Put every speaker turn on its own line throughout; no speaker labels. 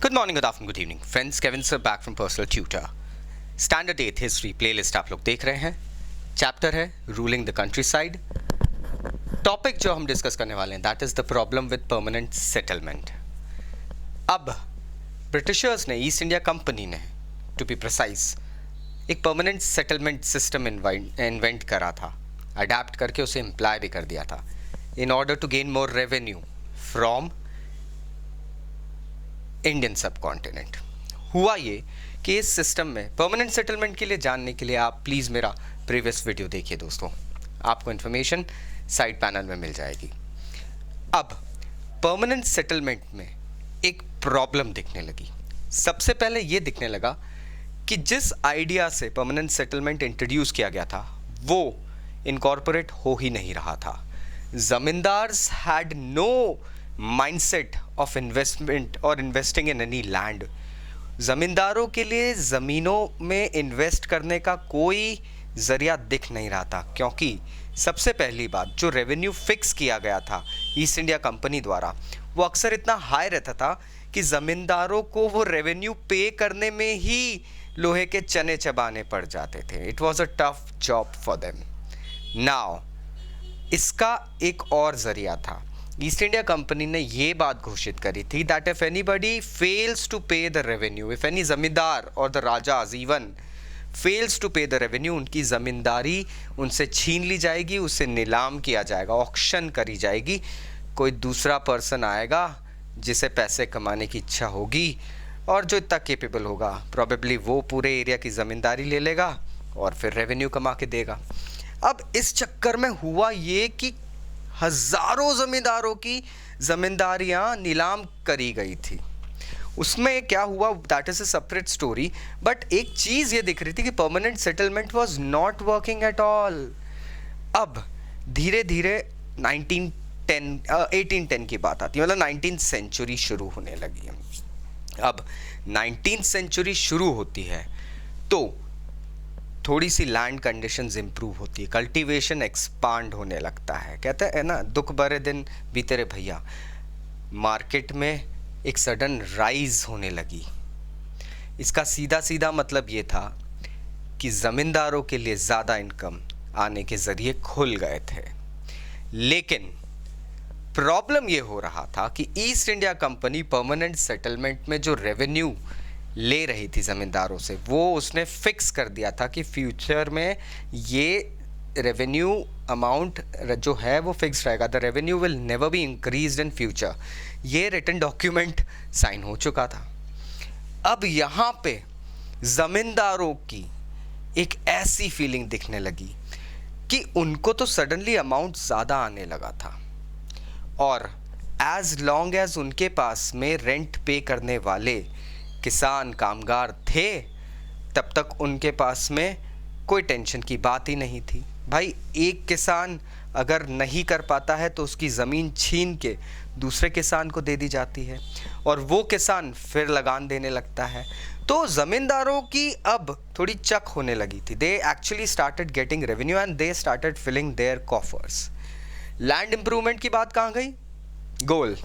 Good morning, good afternoon, good evening. Friends, Kevin sir back from Personal Tutor. Standard 8 history playlist आप लोग देख रहे हैं. Chapter है ruling the country side. Topic जो हम डिस्कस करने वाले हैं that is the problem with permanent settlement. अब ब्रिटिशर्स ने, ईस्ट इंडिया कंपनी ने टू बी प्रिसाइज, एक परमानेंट सेटलमेंट सिस्टम इन्वेंट करा था, अडेप्ट करके उसे इम्प्लाई भी कर दिया था in order to gain more revenue from Indian subcontinent. हुआ ये कि इस सिस्टम में परमानेंट सेटलमेंट के लिए जानने के लिए आप प्लीज़ मेरा प्रीवियस वीडियो देखिए दोस्तों, आपको इन्फॉर्मेशन साइड पैनल में मिल जाएगी. अब परमानेंट सेटलमेंट में एक प्रॉब्लम दिखने लगी. सबसे पहले ये दिखने लगा कि जिस आइडिया से परमानेंट सेटलमेंट इंट्रोड्यूस किया गया था वो इनकॉर्पोरेट हो ही नहीं रहा था. Zamindars had no mindset of investment और इन्वेस्टिंग इन एनी लैंड. ज़मींदारों के लिए ज़मीनों में इन्वेस्ट करने का कोई ज़रिया दिख नहीं रहा था, क्योंकि सबसे पहली बात जो रेवेन्यू फिक्स किया गया था ईस्ट इंडिया कंपनी द्वारा वो अक्सर इतना हाई रहता था कि ज़मींदारों को वो रेवेन्यू पे करने में ही लोहे के चने चबाने पड़ जाते थे. It was a tough job for them. Now इसका एक और ज़रिया था. ईस्ट इंडिया कंपनी ने ये बात घोषित करी थी that if anybody fails to pay the revenue, if any zamindar और the rajas even fails to pay the revenue, उनकी ज़मींदारी उनसे छीन ली जाएगी, उसे नीलाम किया जाएगा, ऑक्शन करी जाएगी. कोई दूसरा पर्सन आएगा जिसे पैसे कमाने की इच्छा होगी और जो इतना केपेबल होगा प्रॉबेबली वो पूरे एरिया की ज़मींदारी ले लेगा और फिर रेवेन्यू कमा के देगा. अब इस चक्कर में हुआ ये कि हज़ारों ज़मींदारों की ज़मींदारियाँ नीलाम करी गई थी. उसमें क्या हुआ that is a separate story, but एक चीज़ ये दिख रही थी कि permanent settlement was not working at all. अब धीरे धीरे 1810 की बात आती है, मतलब 19th सेंचुरी शुरू होने लगी. अब 19th सेंचुरी शुरू होती है तो थोड़ी सी लैंड कंडीशंस इंप्रूव होती है, कल्टीवेशन एक्सपांड होने लगता है. कहते हैं ना, दुख भरे दिन बीते रे भैया. मार्केट में एक सडन राइज होने लगी. इसका सीधा सीधा मतलब ये था कि ज़मींदारों के लिए ज़्यादा इनकम आने के ज़रिए खुल गए थे. लेकिन प्रॉब्लम ये हो रहा था कि east India company permanent settlement में जो रेवेन्यू ले रही थी ज़मींदारों से वो उसने फिक्स कर दिया था कि फ्यूचर में ये रेवेन्यू अमाउंट जो है वो फिक्स रहेगा. The revenue will never be increased in future. ये रिटन डॉक्यूमेंट साइन हो चुका था. अब यहाँ पे ज़मींदारों की एक ऐसी फीलिंग दिखने लगी कि उनको तो सडनली अमाउंट ज़्यादा आने लगा था और एज लॉन्ग एज उनके पास में रेंट पे करने वाले किसान कामगार थे तब तक उनके पास में कोई टेंशन की बात ही नहीं थी. भाई एक किसान अगर नहीं कर पाता है तो उसकी ज़मीन छीन के दूसरे किसान को दे दी जाती है और वो किसान फिर लगान देने लगता है. तो ज़मींदारों की अब थोड़ी चक होने लगी थी. They actually started getting revenue and they started filling their coffers. Land improvement की बात कहाँ गई? गोल.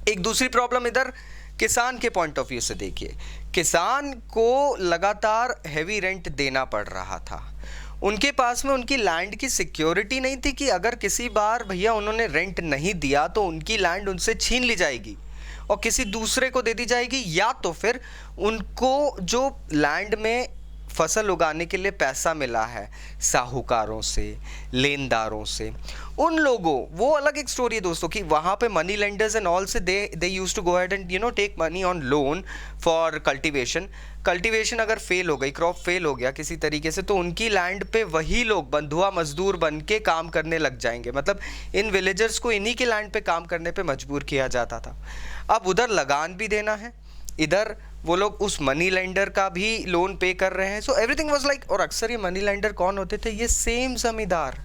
एक दूसरी प्रॉब्लम इधर किसान के पॉइंट ऑफ व्यू से देखिए. किसान को लगातार हैवी रेंट देना पड़ रहा था. उनके पास में उनकी लैंड की सिक्योरिटी नहीं थी कि अगर किसी बार भैया उन्होंने रेंट नहीं दिया तो उनकी लैंड उनसे छीन ली जाएगी और किसी दूसरे को दे दी जाएगी, या तो फिर उनको जो लैंड में फसल उगाने के लिए पैसा मिला है साहूकारों से, लेनदारों से, उन लोगों, वो अलग एक स्टोरी है दोस्तों कि वहाँ पे मनी लेंडर्स एंड ऑल से they used to go ahead and take money on loan for cultivation अगर फेल हो गई, क्रॉप फेल हो गया किसी तरीके से, तो उनकी लैंड पे वही लोग बंधुआ मजदूर बन के काम करने लग जाएंगे. मतलब इन विलेजर्स को इन्हीं के लैंड पे काम करने पे मजबूर किया जाता था. अब उधर लगान भी देना है, इधर वो लोग उस मनी लेंडर का भी लोन पे कर रहे हैं. सो एवरीथिंग वाज लाइक, और अक्सर ये मनी लेंडर कौन होते थे? ये सेम जमींदार.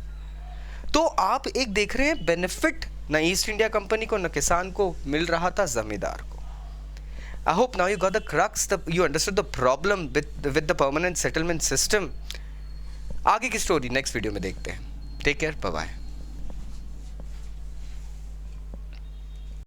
तो आप एक देख रहे हैं बेनिफिट न ईस्ट इंडिया कंपनी को न किसान को मिल रहा था, जमींदार को. I hope now you got the crux, you understood the problem with the permanent settlement system. आगे की स्टोरी नेक्स्ट वीडियो में देखते हैं. Take care, bye bye.